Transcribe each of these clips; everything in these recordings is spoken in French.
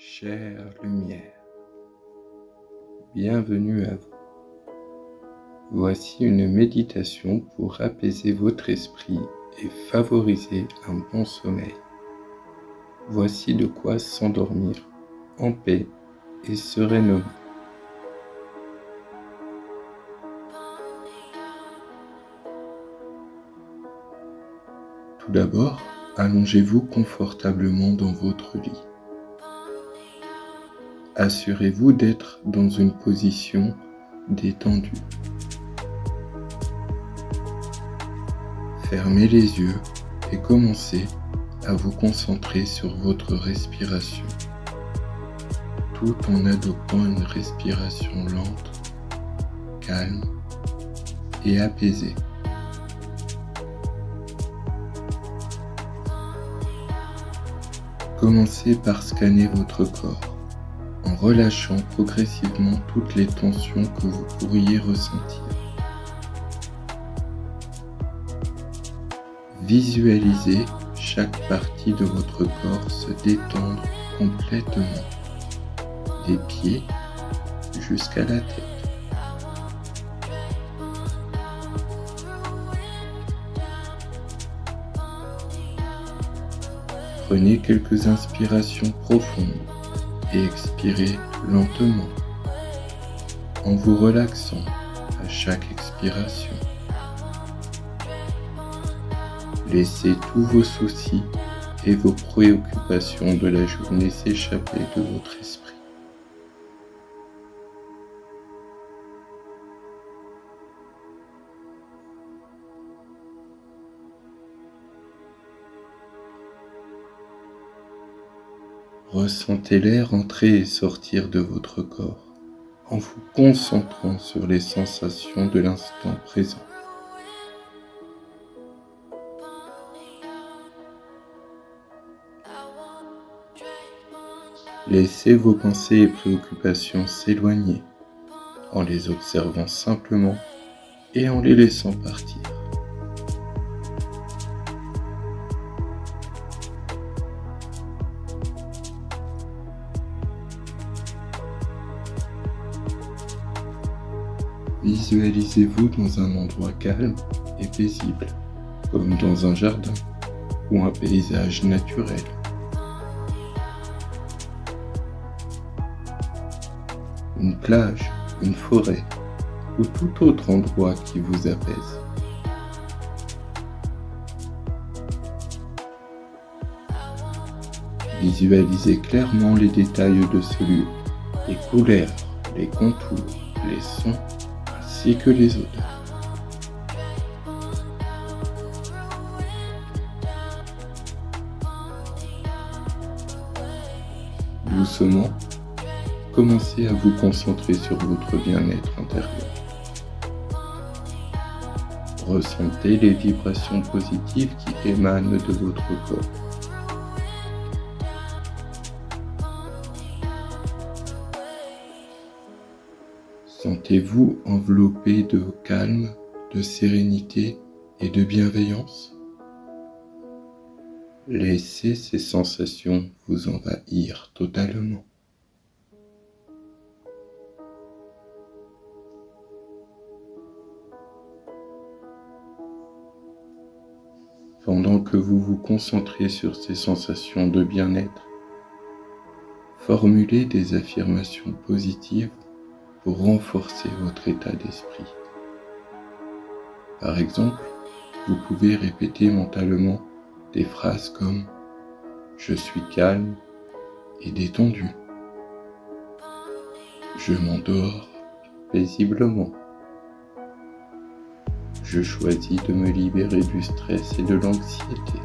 Chère lumière, bienvenue à vous. Voici une méditation pour apaiser votre esprit et favoriser un bon sommeil. Voici de quoi s'endormir en paix et sereinement. Tout d'abord, allongez-vous confortablement dans votre lit. Assurez-vous d'être dans une position détendue. Fermez les yeux et commencez à vous concentrer sur votre respiration, tout en adoptant une respiration lente, calme et apaisée. Commencez par scanner votre corps, en relâchant progressivement toutes les tensions que vous pourriez ressentir. Visualisez chaque partie de votre corps se détendre complètement, des pieds jusqu'à la tête. Prenez quelques inspirations profondes et expirez lentement, en vous relaxant à chaque expiration. Laissez tous vos soucis et vos préoccupations de la journée s'échapper de votre esprit. Ressentez l'air entrer et sortir de votre corps en vous concentrant sur les sensations de l'instant présent. Laissez vos pensées et préoccupations s'éloigner en les observant simplement et en les laissant partir. Visualisez-vous dans un endroit calme et paisible, comme dans un jardin ou un paysage naturel. Une plage, une forêt ou tout autre endroit qui vous apaise. Visualisez clairement les détails de ce lieu, les couleurs, les contours, les sons, ainsi que les odeurs. Doucement, commencez à vous concentrer sur votre bien-être intérieur. Ressentez les vibrations positives qui émanent de votre corps. Sentez-vous enveloppé de calme, de sérénité et de bienveillance? Laissez ces sensations vous envahir totalement. Pendant que vous vous concentrez sur ces sensations de bien-être, formulez des affirmations positives pour renforcer votre état d'esprit. Par exemple, vous pouvez répéter mentalement des phrases comme « Je suis calme et détendu »,« Je m'endors paisiblement », je choisis de me libérer du stress et de l'anxiété.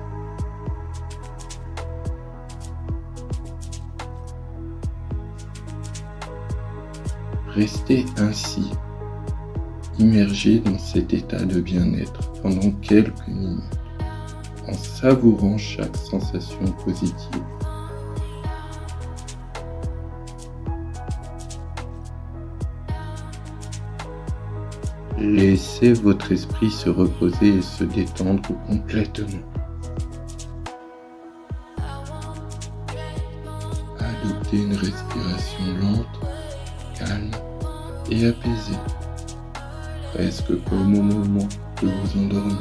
Restez ainsi, immergé dans cet état de bien-être pendant quelques minutes, en savourant chaque sensation positive. Laissez votre esprit se reposer et se détendre complètement. À Adoptez une respiration lente, calme et apaisée, presque comme au moment de vous endormir.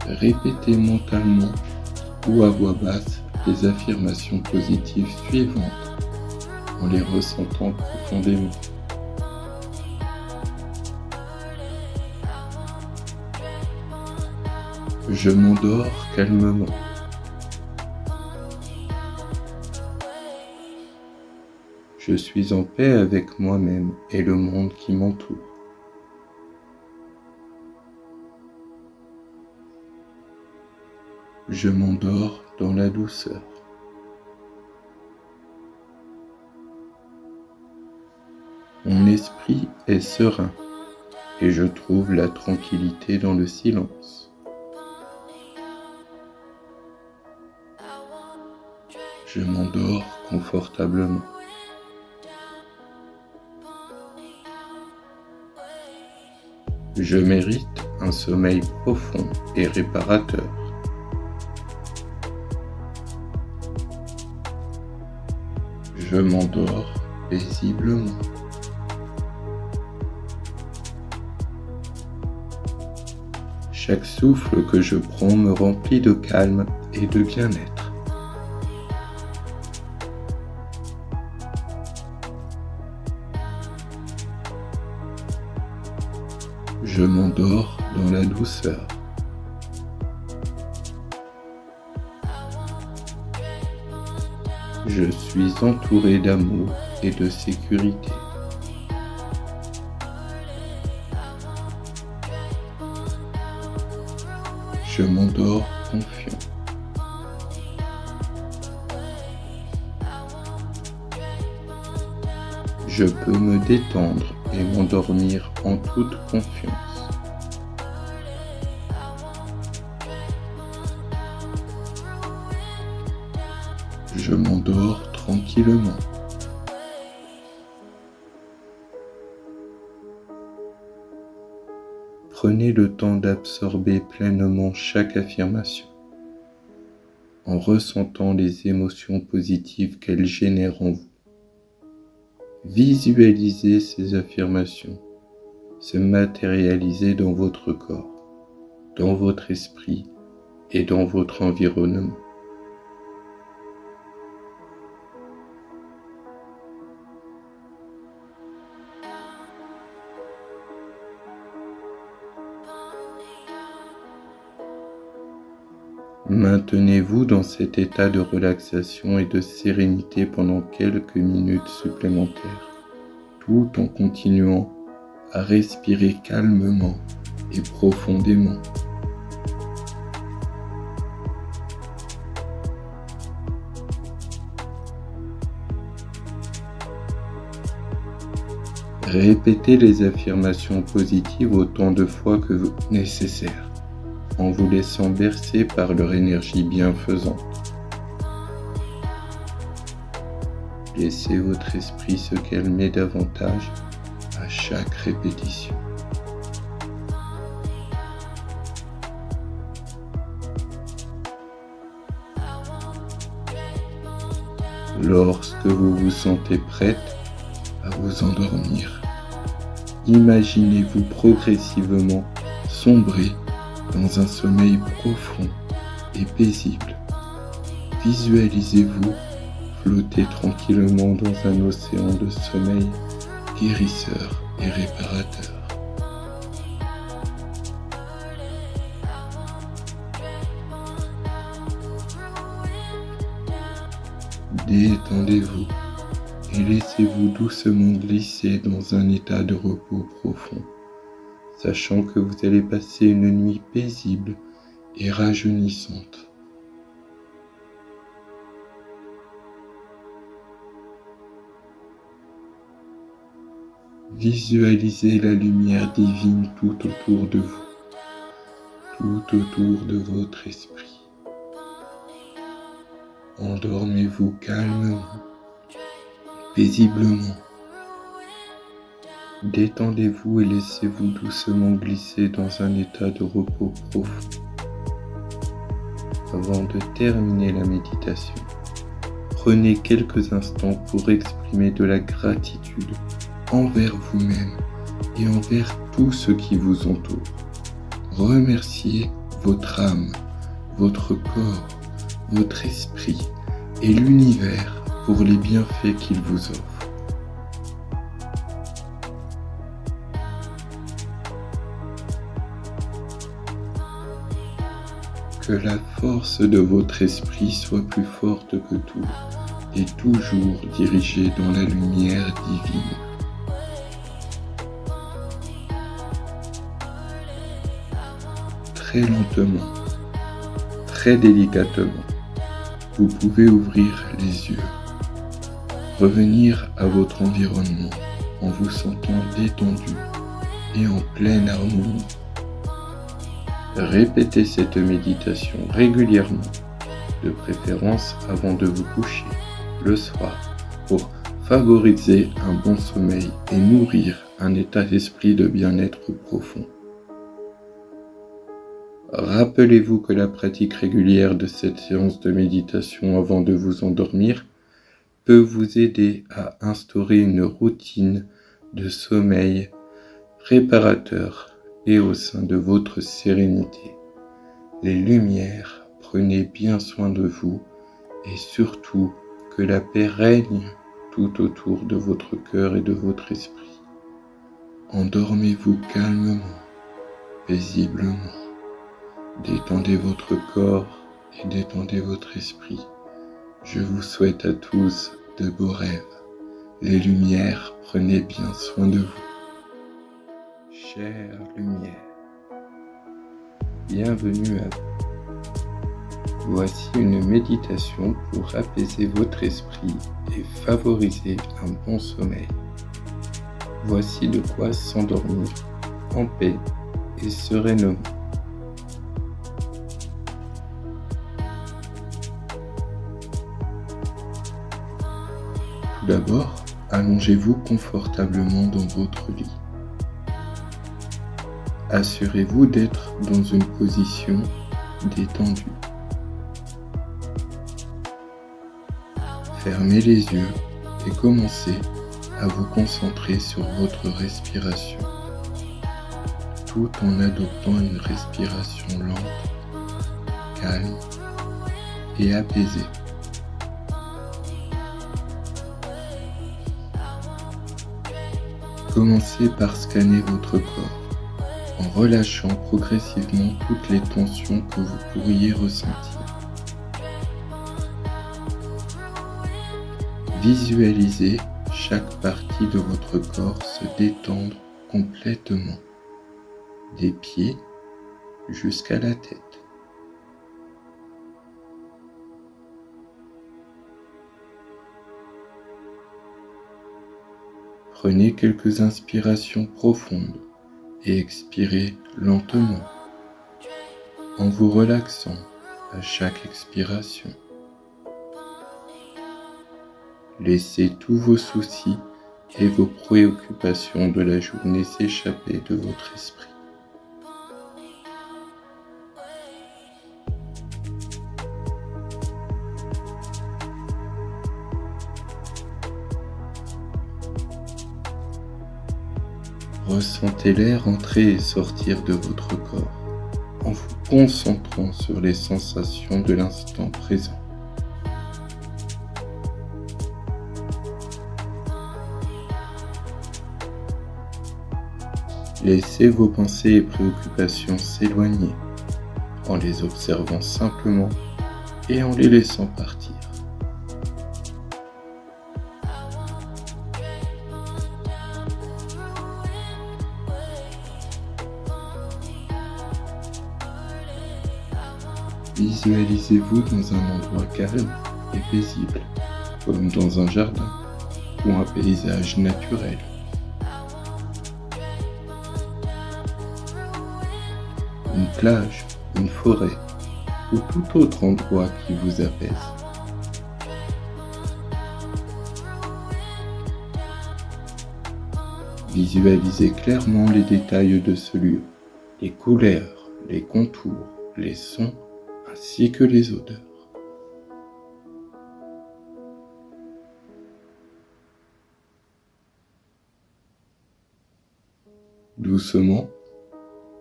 Répétez mentalement ou à voix basse les affirmations positives suivantes en les ressentant profondément. Je m'endors calmement. Je suis en paix avec moi-même et le monde qui m'entoure. Je m'endors dans la douceur. Mon esprit est serein et je trouve la tranquillité dans le silence. Je m'endors confortablement. Je mérite un sommeil profond et réparateur. Je m'endors paisiblement. Chaque souffle que je prends me remplit de calme et de bien-être. Je m'endors dans la douceur. Je suis entouré d'amour et de sécurité. Je m'endors confiant. Je peux me détendre et m'endormir en toute confiance. Je m'endors tranquillement. Prenez le temps d'absorber pleinement chaque affirmation, en ressentant les émotions positives qu'elles génèrent en vous. Visualisez ces affirmations se matérialiser dans votre corps, dans votre esprit et dans votre environnement. Maintenez-vous dans cet état de relaxation et de sérénité pendant quelques minutes supplémentaires, tout en continuant à respirer calmement et profondément. Répétez les affirmations positives autant de fois que nécessaire, en vous laissant bercer par leur énergie bienfaisante. Laissez votre esprit se calmer davantage à chaque répétition. Lorsque vous vous sentez prête à vous endormir, imaginez-vous progressivement sombrer dans un sommeil profond et paisible. Visualisez-vous flotter tranquillement dans un océan de sommeil guérisseur et réparateur. Détendez-vous et laissez-vous doucement glisser dans un état de repos profond, sachant que vous allez passer une nuit paisible et rajeunissante. Visualisez la lumière divine tout autour de vous, tout autour de votre esprit. Endormez-vous calmement, paisiblement. Détendez-vous et laissez-vous doucement glisser dans un état de repos profond. avant de terminer la méditation, prenez quelques instants pour exprimer de la gratitude envers vous-même et envers tous ceux qui vous entourent. Remerciez votre âme, votre corps, votre esprit et l'univers pour les bienfaits qu'il vous offre. Que la force de votre esprit soit plus forte que tout et toujours dirigée dans la lumière divine. Très lentement, très délicatement, vous pouvez ouvrir les yeux, revenir à votre environnement en vous sentant détendu et en pleine harmonie. Répétez cette méditation régulièrement, de préférence avant de vous coucher, le soir, pour favoriser un bon sommeil et nourrir un état d'esprit de bien-être profond. Rappelez-vous que la pratique régulière de cette séance de méditation avant de vous endormir peut vous aider à instaurer une routine de sommeil réparateur et au sein de votre sérénité. Les lumières, prenez bien soin de vous et surtout que la paix règne tout autour de votre cœur et de votre esprit. Endormez-vous calmement, paisiblement. Détendez votre corps et détendez votre esprit. Je vous souhaite à tous de beaux rêves. Les lumières, prenez bien soin de vous. Chère lumière, bienvenue à vous. Voici une méditation pour apaiser votre esprit et favoriser un bon sommeil. Voici de quoi s'endormir en paix et sereinement. Tout d'abord, allongez-vous confortablement dans votre lit. Assurez-vous d'être dans une position détendue. Fermez les yeux et commencez à vous concentrer sur votre respiration, tout en adoptant une respiration lente, calme et apaisée. Commencez par scanner votre corps, en relâchant progressivement toutes les tensions que vous pourriez ressentir. Visualisez chaque partie de votre corps se détendre complètement, des pieds jusqu'à la tête. Prenez quelques inspirations profondes et expirez lentement, en vous relaxant à chaque expiration. Laissez tous vos soucis et vos préoccupations de la journée s'échapper de votre esprit. Ressentez l'air entrer et sortir de votre corps en vous concentrant sur les sensations de l'instant présent. Laissez vos pensées et préoccupations s'éloigner en les observant simplement et en les laissant partir. Visualisez-vous dans un endroit calme et paisible, comme dans un jardin ou un paysage naturel. Une plage, une forêt ou tout autre endroit qui vous apaise. Visualisez clairement les détails de ce lieu, les couleurs, les contours, les sons, ainsi que les odeurs. Doucement,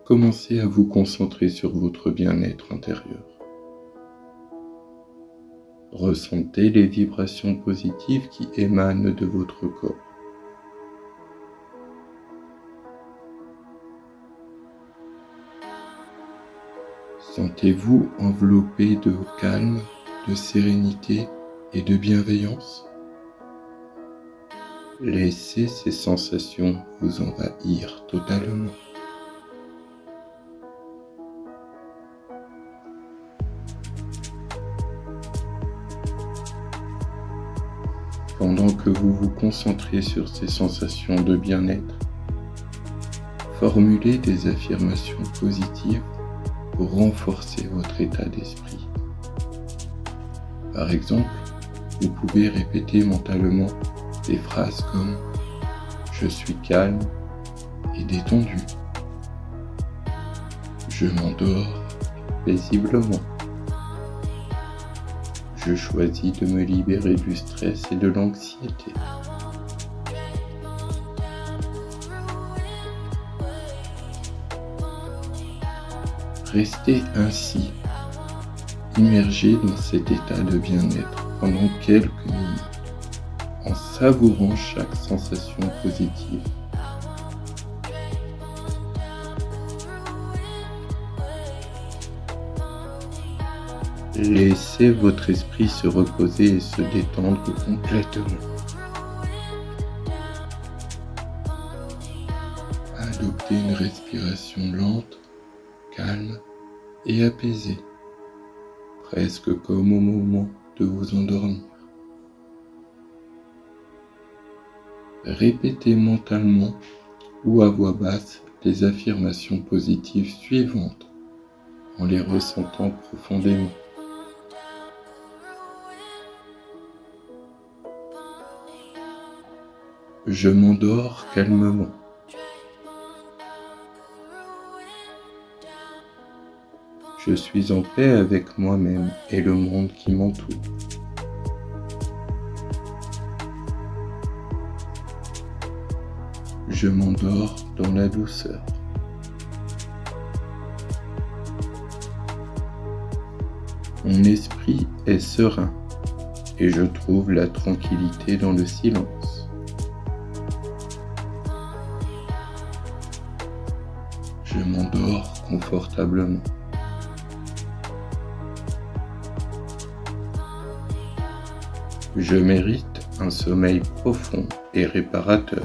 commencez à vous concentrer sur votre bien-être intérieur. Ressentez les vibrations positives qui émanent de votre corps. Sentez-vous enveloppé de calme, de sérénité et de bienveillance? Laissez ces sensations vous envahir totalement. Pendant que vous vous concentrez sur ces sensations de bien-être, formulez des affirmations positives pour renforcer votre état d'esprit. Par exemple, vous pouvez répéter mentalement des phrases comme « Je suis calme et détendu ». « Je m'endors paisiblement ». « Je choisis de me libérer du stress et de l'anxiété ». Restez ainsi, immergé dans cet état de bien-être pendant quelques minutes, en savourant chaque sensation positive. Laissez votre esprit se reposer et se détendre complètement. Adoptez une respiration lente, calme et apaisée, presque comme au moment de vous endormir. Répétez mentalement ou à voix basse les affirmations positives suivantes en les ressentant profondément. Je m'endors calmement. Je suis en paix avec moi-même et le monde qui m'entoure. Je m'endors dans la douceur. Mon esprit est serein et je trouve la tranquillité dans le silence. Je m'endors confortablement. Je mérite un sommeil profond et réparateur.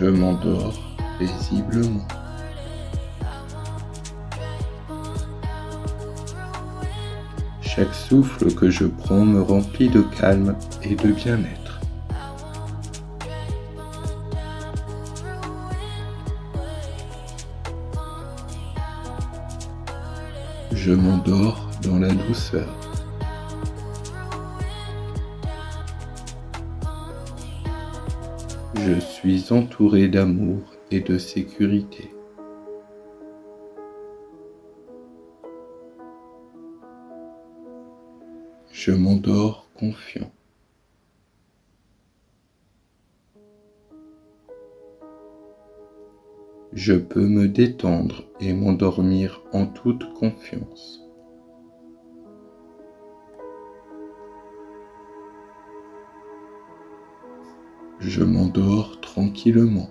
Je m'endors paisiblement. Chaque souffle que je prends me remplit de calme et de bien-être. Je m'endors dans la douceur. Je suis entouré d'amour et de sécurité. Je m'endors confiant. Je peux me détendre et m'endormir en toute confiance. Je m'endors tranquillement.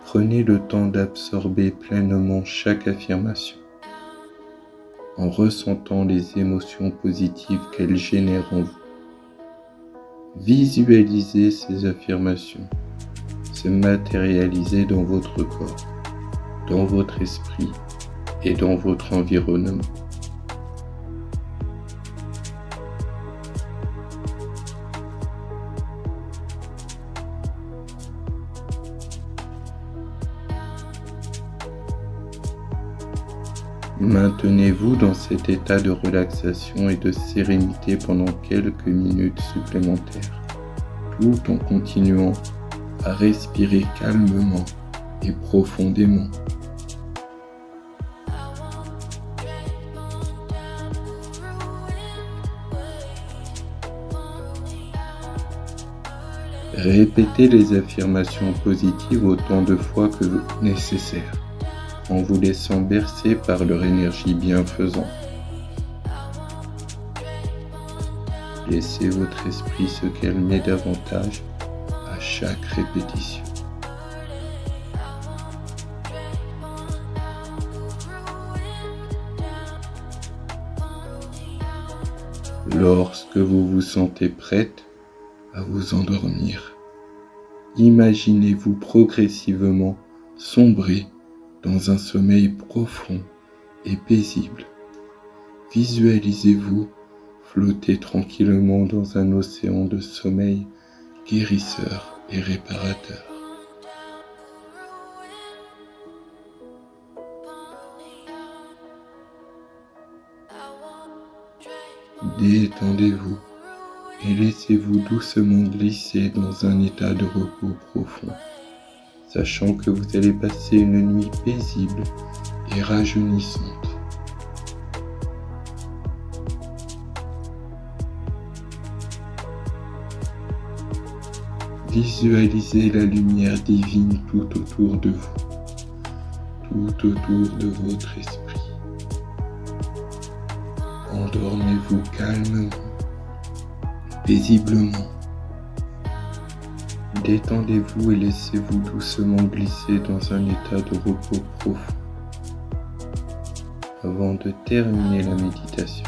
Prenez le temps d'absorber pleinement chaque affirmation, en ressentant les émotions positives qu'elles génèrent en vous. Visualisez ces affirmations se matérialiser dans votre corps, dans votre esprit et dans votre environnement. Maintenez-vous dans cet état de relaxation et de sérénité pendant quelques minutes supplémentaires. tout en continuant à respirer calmement et profondément. Répétez les affirmations positives autant de fois que nécessaire, en vous laissant bercer par leur énergie bienfaisante. Laissez votre esprit se calmer davantage à chaque répétition. Lorsque vous vous sentez prête à vous endormir, imaginez-vous progressivement sombrer dans un sommeil profond et paisible. Visualisez-vous flotter tranquillement dans un océan de sommeil guérisseur et réparateur. Détendez-vous et laissez-vous doucement glisser dans un état de repos profond, sachant que vous allez passer une nuit paisible et rajeunissante. Visualisez la lumière divine tout autour de vous, tout autour de votre esprit. Endormez-vous calmement, paisiblement. Détendez-vous et laissez-vous doucement glisser dans un état de repos profond. Avant de terminer la méditation,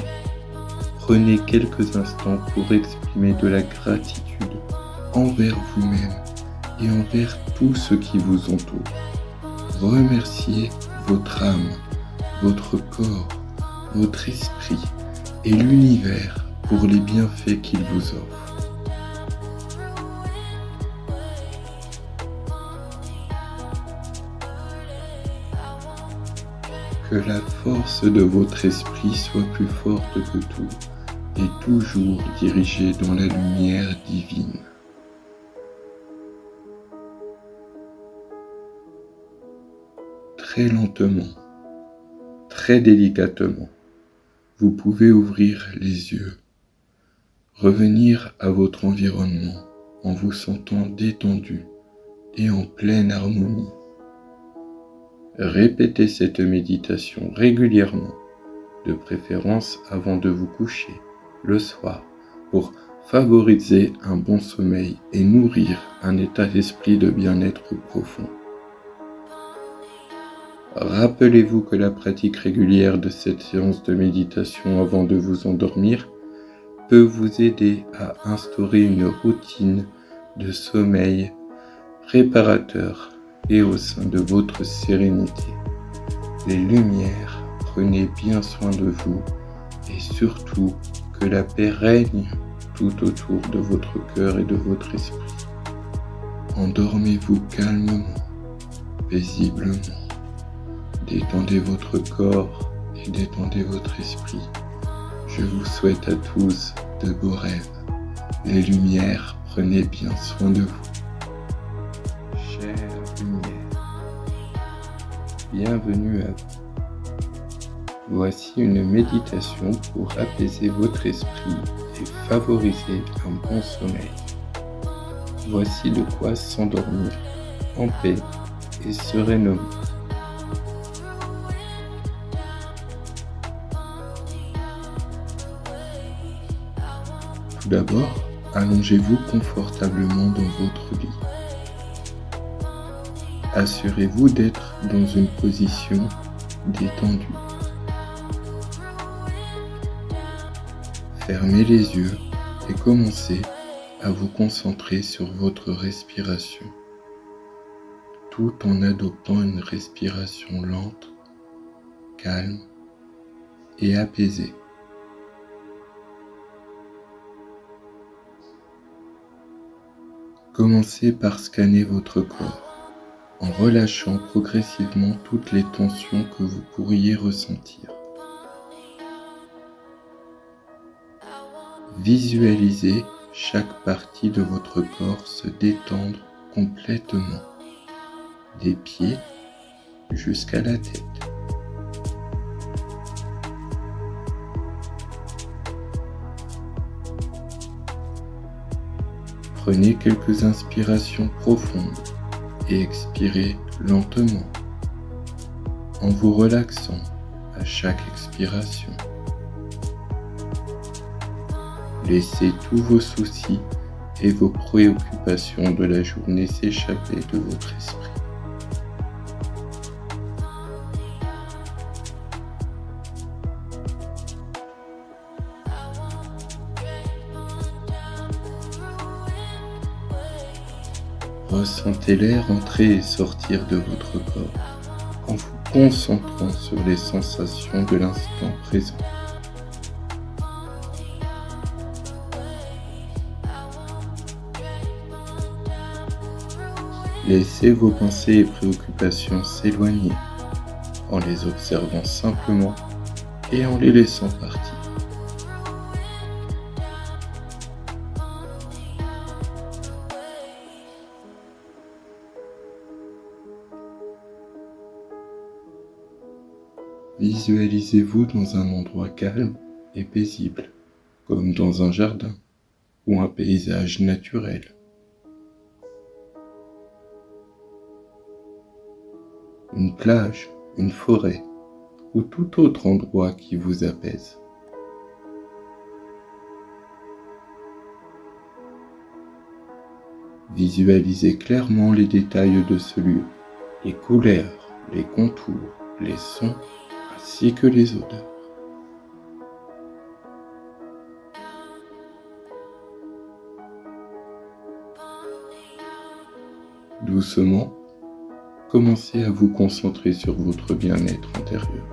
prenez quelques instants pour exprimer de la gratitude envers vous-même et envers tout ce qui vous entoure. Remerciez votre âme, votre corps, votre esprit et l'univers pour les bienfaits qu'il vous offre. Que la force de votre esprit soit plus forte que tout et toujours dirigée dans la lumière divine. Très lentement, très délicatement, vous pouvez ouvrir les yeux, revenir à votre environnement en vous sentant détendu et en pleine harmonie. Répétez cette méditation régulièrement, de préférence avant de vous coucher, le soir, pour favoriser un bon sommeil et nourrir un état d'esprit de bien-être profond. Rappelez-vous que la pratique régulière de cette séance de méditation avant de vous endormir peut vous aider à instaurer une routine de sommeil réparateur et au sein de votre sérénité. Les lumières, prenez bien soin de vous et surtout que la paix règne tout autour de votre cœur et de votre esprit. Endormez-vous calmement, paisiblement. Détendez votre corps et détendez votre esprit. Je vous souhaite à tous de beaux rêves. Les lumières, prenez bien soin de vous. Chère lumière, bienvenue à vous. Voici une méditation pour apaiser votre esprit et favoriser un bon sommeil. Voici de quoi s'endormir en paix et sereinement. Tout d'abord, allongez-vous confortablement dans votre lit. Assurez-vous d'être dans une position détendue. Fermez les yeux et commencez à vous concentrer sur votre respiration, tout en adoptant une respiration lente, calme et apaisée. Commencez par scanner votre corps, en relâchant progressivement toutes les tensions que vous pourriez ressentir. Visualisez chaque partie de votre corps se détendre complètement, des pieds jusqu'à la tête. Prenez quelques inspirations profondes et expirez lentement, en vous relaxant à chaque expiration. Laissez tous vos soucis et vos préoccupations de la journée s'échapper de votre esprit. Ressentez l'air entrer et sortir de votre corps en vous concentrant sur les sensations de l'instant présent. Laissez vos pensées et préoccupations s'éloigner en les observant simplement et en les laissant partir. Visualisez-vous dans un endroit calme et paisible, comme dans un jardin ou un paysage naturel. Une plage, une forêt ou tout autre endroit qui vous apaise. Visualisez clairement les détails de ce lieu, les couleurs, les contours, les sons, ainsi que les odeurs. Doucement, commencez à vous concentrer sur votre bien-être intérieur.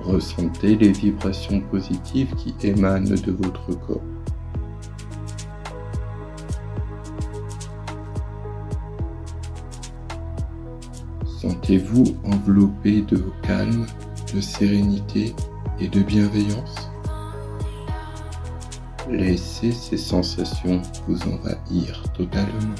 Ressentez les vibrations positives qui émanent de votre corps. Sentez-vous enveloppé de calme, de sérénité et de bienveillance. Laissez ces sensations vous envahir totalement.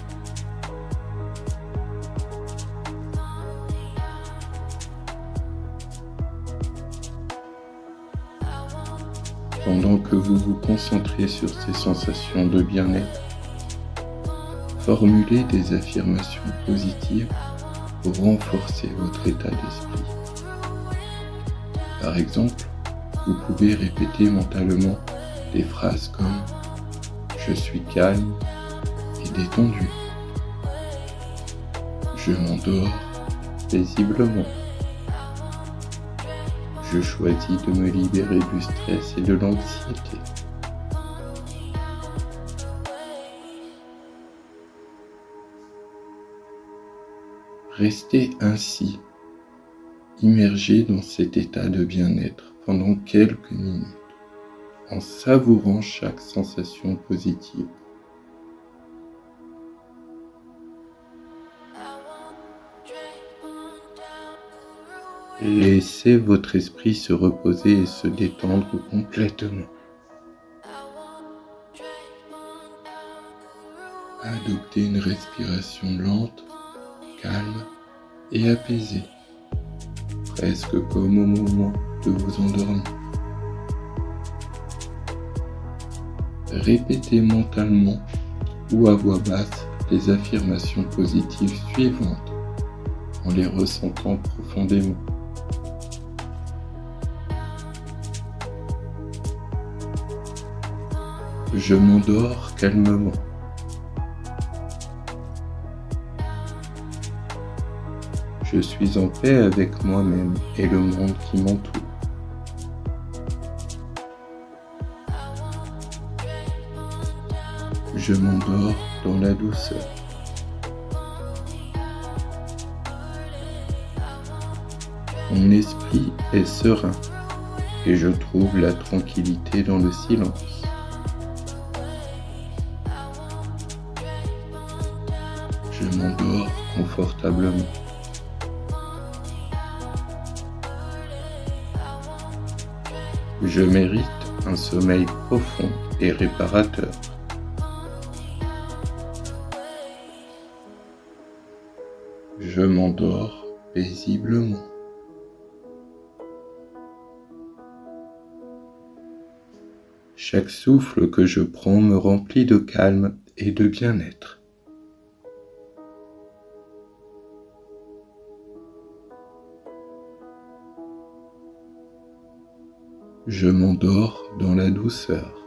Pendant que vous vous concentrez sur ces sensations de bien-être, formulez des affirmations positives pour renforcer votre état d'esprit. Par exemple, vous pouvez répéter mentalement des phrases comme « Je suis calme et détendu ». « Je m'endors paisiblement ». « Je choisis de me libérer du stress et de l'anxiété ». Restez ainsi, immergé dans cet état de bien-être pendant quelques minutes, en savourant chaque sensation positive. Laissez votre esprit se reposer et se détendre complètement. Adoptez une respiration lente, calme et apaisée, presque comme au moment de vous endormir. Répétez mentalement ou à voix basse les affirmations positives suivantes en les ressentant profondément. Je m'endors calmement. Je suis en paix avec moi-même et le monde qui m'entoure. Je m'endors dans la douceur. Mon esprit est serein et je trouve la tranquillité dans le silence. Je m'endors confortablement. Je mérite un sommeil profond et réparateur. Je m'endors paisiblement. Chaque souffle que je prends me remplit de calme et de bien-être. Je m'endors dans la douceur.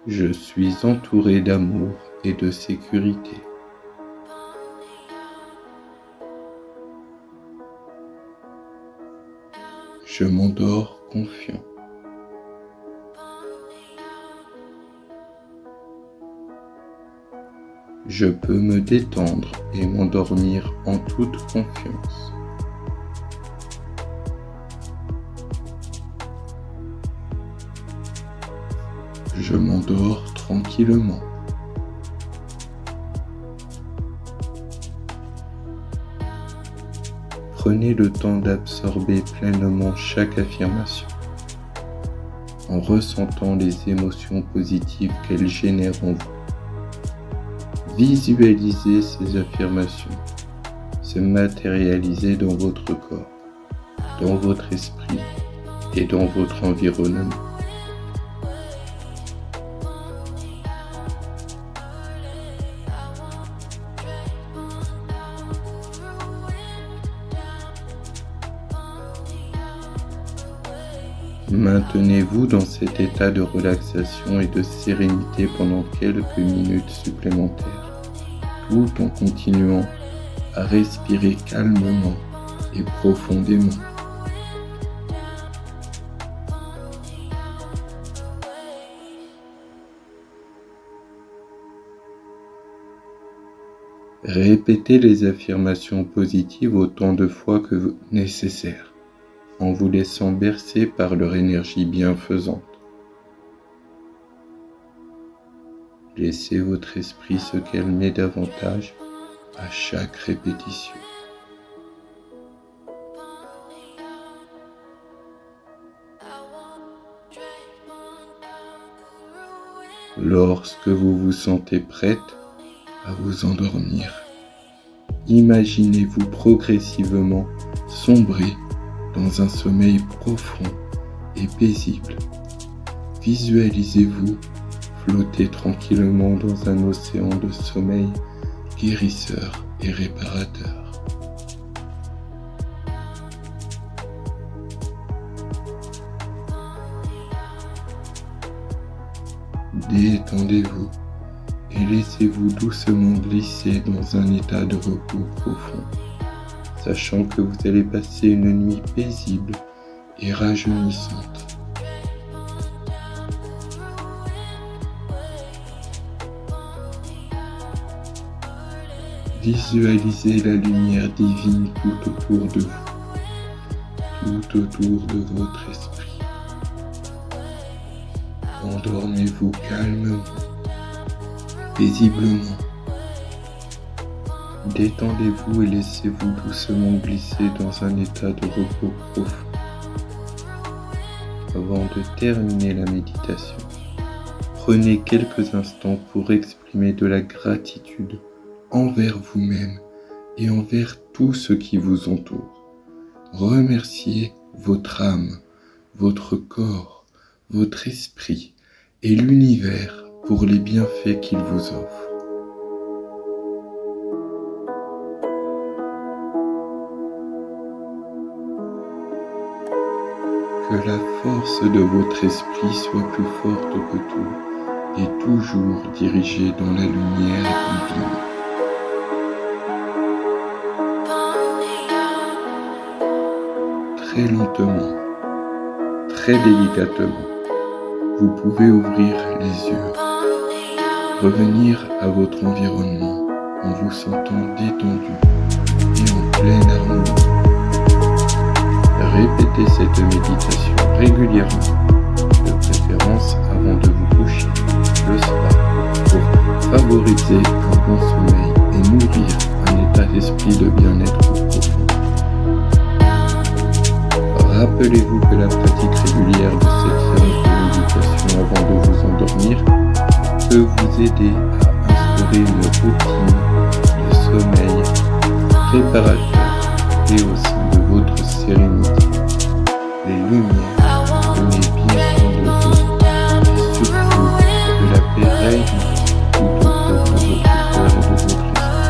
Je suis entouré d'amour et de sécurité. Je m'endors confiant. Je peux me détendre et m'endormir en toute confiance. Je m'endors tranquillement. Prenez le temps d'absorber pleinement chaque affirmation, en ressentant les émotions positives qu'elles génèrent en vous. Visualisez ces affirmations se matérialiser dans votre corps, dans votre esprit et dans votre environnement. Maintenez-vous dans cet état de relaxation et de sérénité pendant quelques minutes supplémentaires, tout en continuant à respirer calmement et profondément. Répétez les affirmations positives autant de fois que nécessaire, en vous laissant bercer par leur énergie bienfaisante. Laissez votre esprit se calmer davantage à chaque répétition. Lorsque vous vous sentez prête à vous endormir, imaginez-vous progressivement sombrer dans un sommeil profond et paisible. Visualisez-vous flotter tranquillement dans un océan de sommeil guérisseur et réparateur. Détendez-vous et laissez-vous doucement glisser dans un état de repos profond, sachant que vous allez passer une nuit paisible et rajeunissante. Visualisez la lumière divine tout autour de vous, tout autour de votre esprit. Endormez-vous calmement, paisiblement. Détendez-vous et laissez-vous doucement glisser dans un état de repos profond. Avant de terminer la méditation, prenez quelques instants pour exprimer de la gratitude envers vous-même et envers tout ce qui vous entoure. Remerciez votre âme, votre corps, votre esprit et l'univers pour les bienfaits qu'il vous offre. Que la force de votre esprit soit plus forte que tout et toujours dirigée dans la lumière divine. Très lentement, très délicatement, vous pouvez ouvrir les yeux, revenir à votre environnement en vous sentant détendu et en pleine harmonie. Répétez cette méditation régulièrement, de préférence avant de vous coucher le soir, pour favoriser un bon sommeil et nourrir un état d'esprit de bien-être profond. peut vous aider à instaurer une routine de sommeil réparateur et au sein de votre sérénité. Les lumières, prenez bien soin de vous et surtout que la paix règne tout autour de votre cœur et de votre esprit.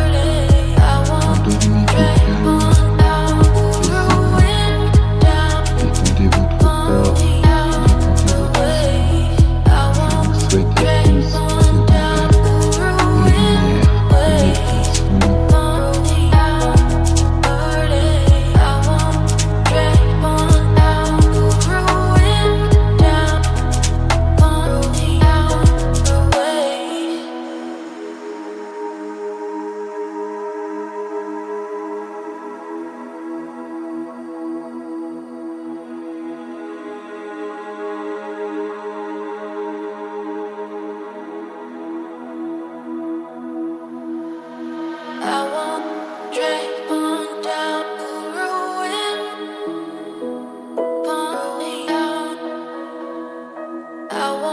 Endormez-vous calmement, détendez votre corps, détendez votre esprit. Je vous souhaite à tous de bons rêves. Les lumières, prenez bien soin de vous. I won't drag on down the ruin, pull me out. I won't